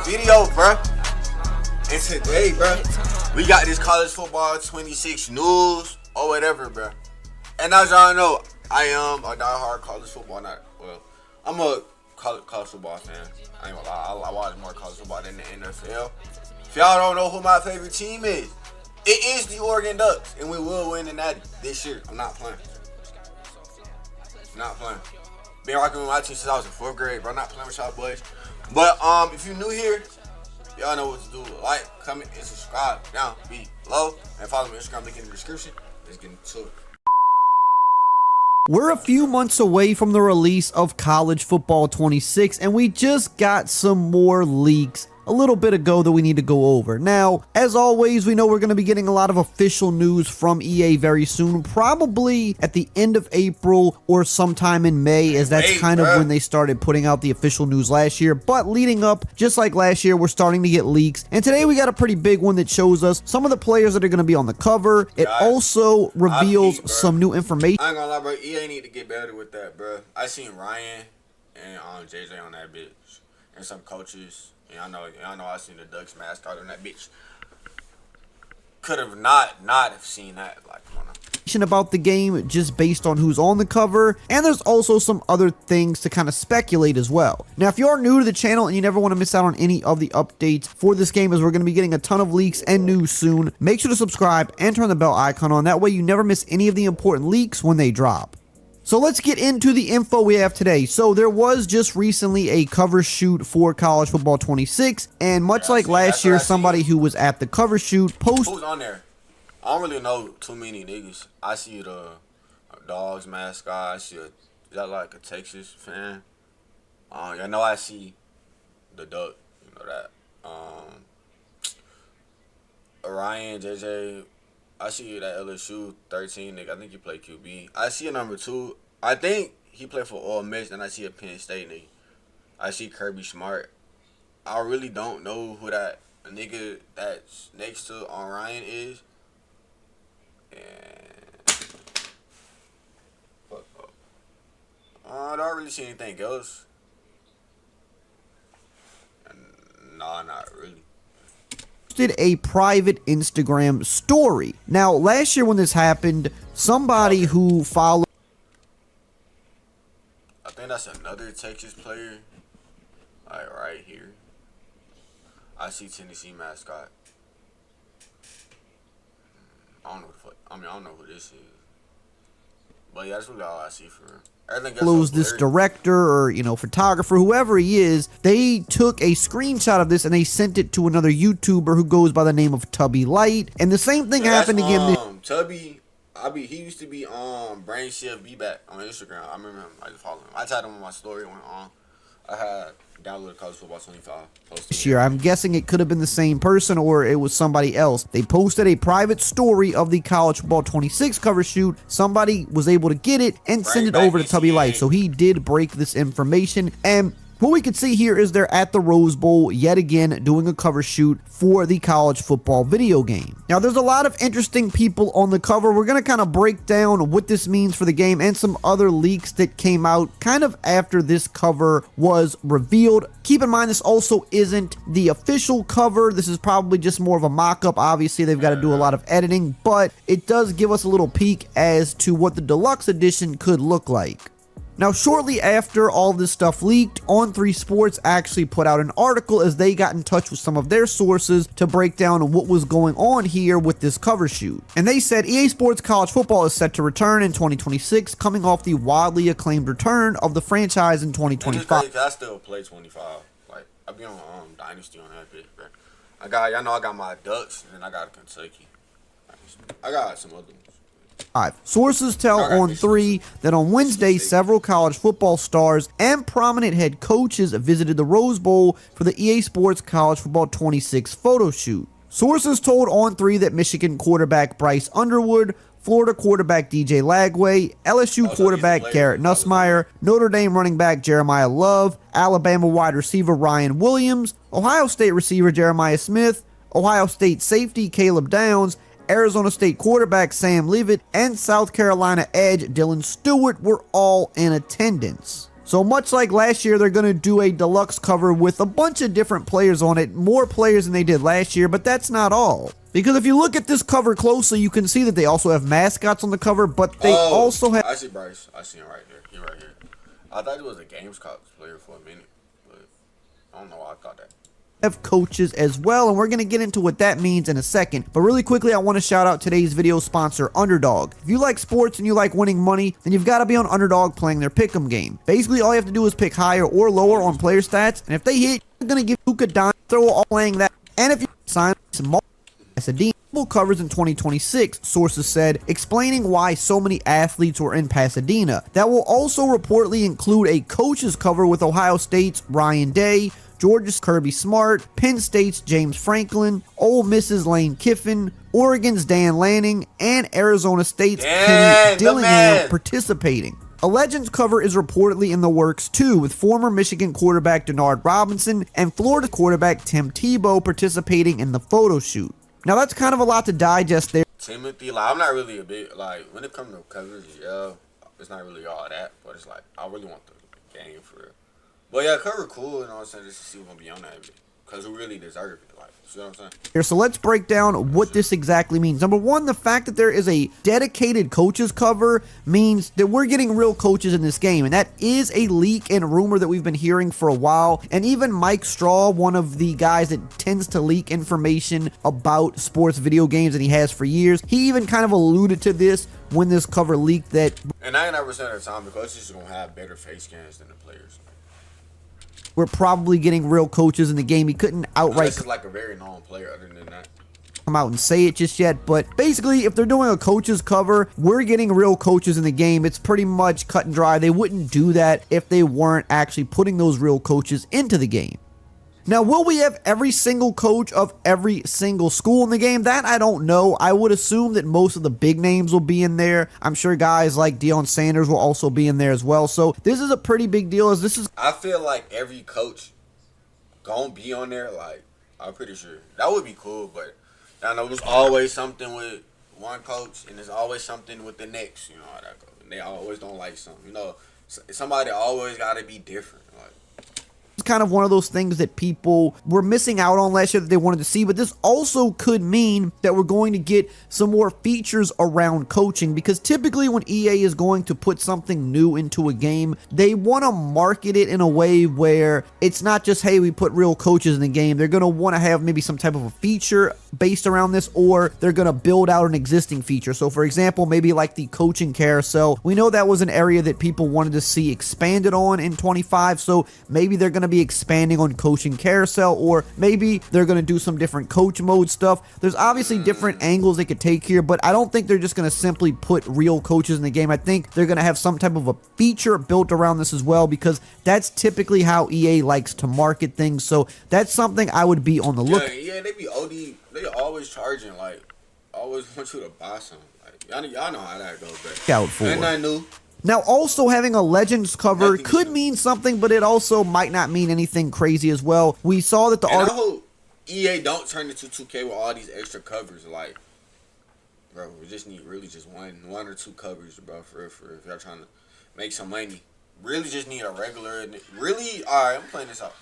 video, bruh. And today, bruh, we got this college football 26 news or whatever, bruh. And as y'all know, I am a diehard college football I'm a college football fan. I ain't gonna lie, I watch more college football than the NFL. If y'all don't know who my favorite team is, it is the Oregon Ducks, and we will win the Natty this year. I'm not playing. Been rocking with my team since I was in 4th grade, bro. I'm not playing with y'all boys. But if you're new here, y'all know what to do. Like, comment, and subscribe down below. And follow me on Instagram, link in the description. Let's get into it. We're a few months away from the release of College Football 26, and we just got some more leaks a little bit ago that we need to go over. Now, as always, we know we're going to be getting a lot of official news from EA very soon, probably at the end of April or sometime in May, as that's kind of when they started putting out the official news last year. But leading up, just like last year, we're starting to get leaks. And today we got a pretty big one that shows us some of the players that are going to be on the cover. It also reveals some new information. I ain't gonna lie, bro. EA need to get better with that, bro. I seen Ryan and JJ on that bitch, and some coaches. Y'all know I seen the Ducks mascot on that bitch. Could have not have seen that. Like, come on now. About the game just based on who's on the cover, and there's also some other things to kind of speculate as well. Now, if you're new to the channel and you never want to miss out on any of the updates for this game, as we're going to be getting a ton of leaks and news soon, make sure to subscribe and turn the bell icon on. That way you never miss any of the important leaks when they drop. So let's get into the info we have today. So there was just recently a cover shoot for College Football 26, and much like last year, somebody who was at the cover shoot posted. Who's on there? I don't really know too many niggas. I see the Dogs mascot. I see is that like a Texas fan? I know I see the Duck. You know that. Orion, JJ. I see that LSU 13 nigga. I think he played QB. I see a number 2. I think he played for Ole Miss. And I see a Penn State nigga. I see Kirby Smart. I really don't know who that nigga that's next to Orion is. And I don't really see anything else. Nah, not really. A private Instagram story. Now, last year when this happened, somebody who followed, I think that's another Texas player. Like right here. I see Tennessee mascot. I don't know what the fuck. I don't know who this is. But yeah, that's really all I see for real. Follows this director or, photographer, whoever he is. They took a screenshot of this and they sent it to another YouTuber who goes by the name of Tubby Light. And the same thing happened again. Tubby, he used to be Brain Shift Be Back on Instagram. I remember him. I just followed him. I tagged him on my story when I had downloaded College Football 25. Sure, I'm guessing it could have been the same person or it was somebody else. They posted a private story of the College Football 26 cover shoot. Somebody was able to get it and send it over to Tubby Light. So he did break this information. And what we can see here is they're at the Rose Bowl yet again doing a cover shoot for the college football video game. Now, there's a lot of interesting people on the cover. We're going to kind of break down what this means for the game and some other leaks that came out kind of after this cover was revealed. Keep in mind, this also isn't the official cover. This is probably just more of a mock-up. Obviously, they've got to do a lot of editing, but it does give us a little peek as to what the deluxe edition could look like. Now, shortly after all this stuff leaked, On3 Sports actually put out an article as they got in touch with some of their sources to break down what was going on here with this cover shoot. And they said EA Sports College Football is set to return in 2026, coming off the wildly acclaimed return of the franchise in 2025. I still play 25. Like, I be on Dynasty on that bitch, bro. I got my Ducks, and then I got Kentucky. I got some other ones. Sources tell On3 that on Wednesday, several college football stars and prominent head coaches visited the Rose Bowl for the EA Sports College Football 26 photo shoot. Sources told On3 that Michigan quarterback Bryce Underwood, Florida quarterback DJ Lagway, LSU quarterback Garrett Nussmeier, Notre Dame running back Jeremiah Love, Alabama wide receiver Ryan Williams, Ohio State receiver Jeremiah Smith, Ohio State safety Caleb Downs, Arizona State quarterback Sam Leavitt, and South Carolina edge Dylan Stewart were all in attendance. So much like last year, they're going to do a deluxe cover with a bunch of different players on it, more players than they did last year, but that's not all. Because if you look at this cover closely, you can see that they also have mascots on the cover, but they also have... I see Bryce. I see him right there. He right here. I thought he was a Gamescom player for a minute, but I don't know why I thought that. Have coaches as well, and we're going to get into what that means in a second. But really quickly, I want to shout out today's video sponsor, Underdog. If you like sports and you like winning money, then you've got to be on Underdog playing their pick'em game. Basically, all you have to do is pick higher or lower on player stats, and if they hit, you're going to give Luka Doncic throw all playing that. And if you sign some Pasadena covers in 2026, sources said, explaining why so many athletes were in Pasadena. That will also reportedly include a coach's cover with Ohio State's Ryan Day, Georgia's Kirby Smart, Penn State's James Franklin, Ole Miss's Lane Kiffin, Oregon's Dan Lanning, and Arizona State's Kenny Dillingham participating. A Legends cover is reportedly in the works too, with former Michigan quarterback Denard Robinson and Florida quarterback Tim Tebow participating in the photo shoot. Now that's kind of a lot to digest there. Timothy, like, I'm not really a big, like, when it comes to covers, yeah, it's not really all that, but it's like, I really want the game for real. But yeah, cover cool, you know what I'm saying, just to see what's gonna be on that bit. Because who really deserves it, like, you know what I'm saying? So let's break down what this exactly means. Number one, the fact that there is a dedicated coaches cover means that we're getting real coaches in this game. And that is a leak and rumor that we've been hearing for a while. And even Mike Straw, one of the guys that tends to leak information about sports video games, and he has for years, he even kind of alluded to this when this cover leaked that... And 99% of the time, the coaches is going to have better face scans than the players. We're probably getting real coaches in the game. He couldn't outright... This is like a very known player other than that. Come out and say it just yet, but basically if they're doing a coaches cover, we're getting real coaches in the game. It's pretty much cut and dry. They wouldn't do that if they weren't actually putting those real coaches into the game. Now, will we have every single coach of every single school in the game? That I don't know. I would assume that most of the big names will be in there. I'm sure guys like Deion Sanders will also be in there as well. So this is a pretty big deal. As this is, I feel like every coach gonna be on there. Like, I'm pretty sure that would be cool. But I know there's always something with one coach, and there's always something with the next. You know how that goes. And they always don't like something. You know, somebody always got to be different. Like, it's kind of one of those things that people were missing out on last year that they wanted to see, but this also could mean that we're going to get some more features around coaching, because typically when EA is going to put something new into a game, they want to market it in a way where it's not just, hey, we put real coaches in the game. They're going to want to have maybe some type of a feature based around this, or they're going to build out an existing feature. So for example, maybe like the coaching carousel, we know that was an area that people wanted to see expanded on in 25, so maybe they're going to be expanding on coaching carousel, or maybe they're going to do some different coach mode stuff. There's obviously different angles they could take here, but I don't think they're just going to simply put real coaches in the game. I think they're going to have some type of a feature built around this as well, because that's typically how EA likes to market things. So that's something I would be on the look. Yeah, they be OD. They always charging, like, always want you to buy something. Like, y'all know how that goes, but out for. Ain't nothing new. Now, also having a Legends cover could mean something, but it also might not mean anything crazy as well. We saw that the I hope EA don't turn into 2K with all these extra covers. Like, bro, we just need really just one or two covers, bro, for if y'all trying to make some money. Really just need a regular, really, all right, I'm playing this out.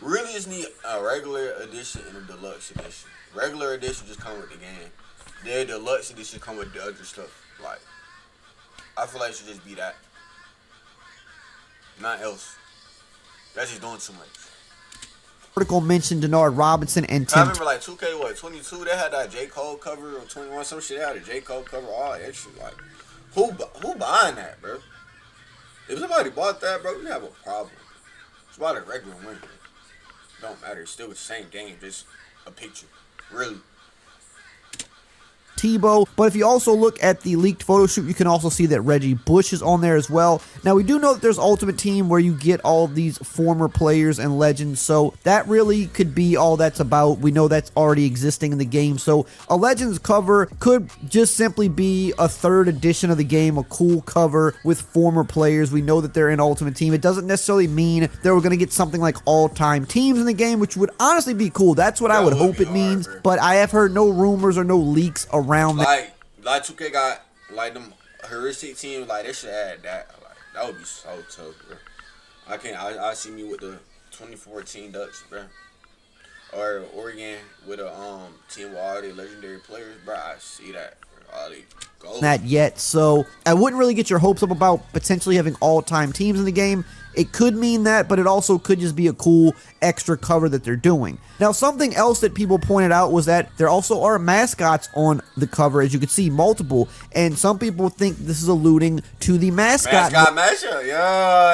Really just need a regular edition and a deluxe edition. Regular edition just come with the game. Then deluxe edition come with the other stuff. Like, I feel like it should just be that. Not else. That's just doing too much. Article mentioned Denard Robinson and Tim. I remember like 2K, what, 22, they had that J. Cole cover, or 21, some shit, they had a J. Cole cover, all that shit. Like, who buying that, bro? If somebody bought that, bro, we have a problem. It's about a regular winner. Don't matter, it's still the same game, just a picture. Really. Tebow, but if you also look at the leaked photo shoot, you can also see that Reggie Bush is on there as well. Now, we do know that there's Ultimate Team where you get all of these former players and legends, so that really could be all that's about. We know that's already existing in the game, so a Legends cover could just simply be a third edition of the game, a cool cover with former players. We know that they're in Ultimate Team. It doesn't necessarily mean that we're going to get something like all-time teams in the game, which would honestly be cool. That's what I would hope it means, but I have heard no rumors or no leaks around that. Like 2K got like them heuristic teams, like they should add that. Like, that would be so tough, bro. I can't. I see me with the 2014 Ducks, bro. Or Oregon with a team with all the legendary players, bro. I see that. Bro. All they go. That yet, so I wouldn't really get your hopes up about potentially having all-time teams in the game. It could mean that, but it also could just be a cool extra cover that they're doing. Now, something else that people pointed out was that there also are mascots on the cover, as you can see, multiple, and some people think this is alluding to the mascot matchup, yo,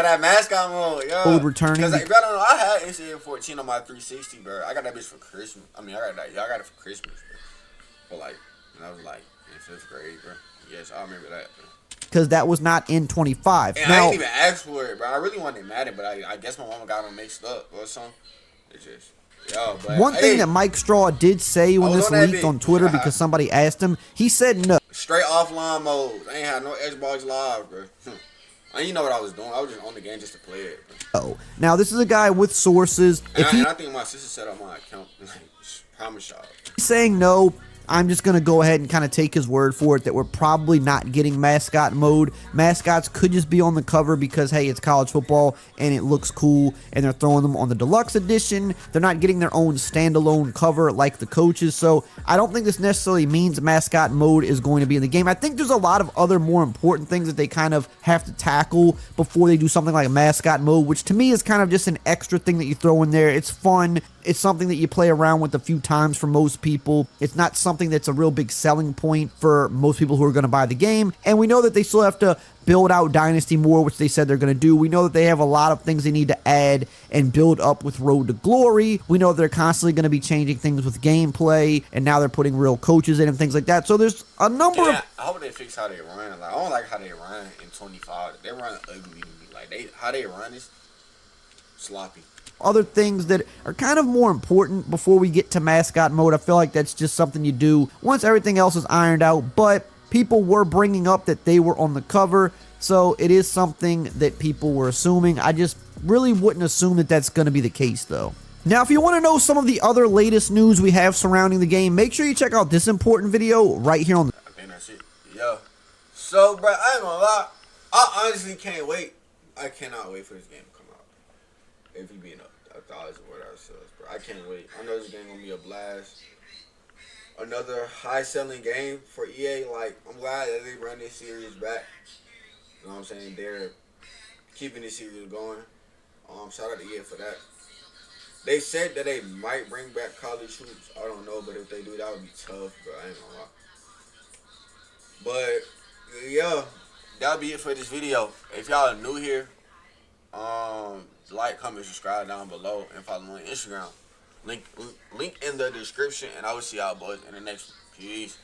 that mascot mode, yo. Mode returning. Because, like, I don't know, I had NCAA 14 on my 360, bro. I got that bitch for Christmas. I mean, I got it for Christmas, bro. But, like, when I was, like, in 5th grade, bro. Yes, I remember that, bro. Because that was not in 25. And now, I didn't even ask for it, bro. I really wanted Madden, but I guess my mama got them mixed up or something. It just, yo, but one thing that Mike Straw did say when this leaked on Twitter, because somebody asked him, he said no. Straight offline modes. I ain't had no Xbox Live, bro. I didn't know what I was doing. I was just on the game just to play it, bro. Oh, now this is a guy with sources. And I think my sister set up my account. Like, promise y'all. Saying no, I'm just going to go ahead and kind of take his word for it that we're probably not getting mascot mode. Mascots could just be on the cover because, hey, it's college football and it looks cool and they're throwing them on the deluxe edition. They're not getting their own standalone cover like the coaches. So I don't think this necessarily means mascot mode is going to be in the game. I think there's a lot of other more important things that they kind of have to tackle before they do something like a mascot mode, which to me is kind of just an extra thing that you throw in there. It's fun. It's something that you play around with a few times for most people. It's not something that's a real big selling point for most people who are going to buy the game. And we know that they still have to build out Dynasty more, which they said they're going to do. We know that they have a lot of things they need to add and build up with Road to Glory. We know they're constantly going to be changing things with gameplay, and now they're putting real coaches in and things like that. So there's a number of... I hope they fix how they run. Like, I don't like how they run in 25. They run ugly to me. Like, how they run is sloppy. Other things that are kind of more important before we get to mascot mode. I feel like that's just something you do once everything else is ironed out, but people were bringing up that they were on the cover, so it is something that people were assuming. I just really wouldn't assume that that's going to be the case, though. Now, if you want to know some of the other latest news we have surrounding the game, make sure you check out this important video right here on the... I think that's it. Yo. So, bro, I ain't gonna lie. I honestly can't wait. I cannot wait for this game to come out. If you being up 1,000 word ourselves, bro. I can't wait. I know this game gonna be a blast. Another high-selling game for EA. Like, I'm glad that they run this series back. You know what I'm saying? They're keeping this series going. Shout out to EA for that. They said that they might bring back college hoops. I don't know, but if they do, that would be tough, bro. I ain't gonna lie. But, yeah, that'll be it for this video. If y'all are new here, like, comment, subscribe down below, and follow me on Instagram. Link in the description, and I will see y'all boys in the next one. Peace.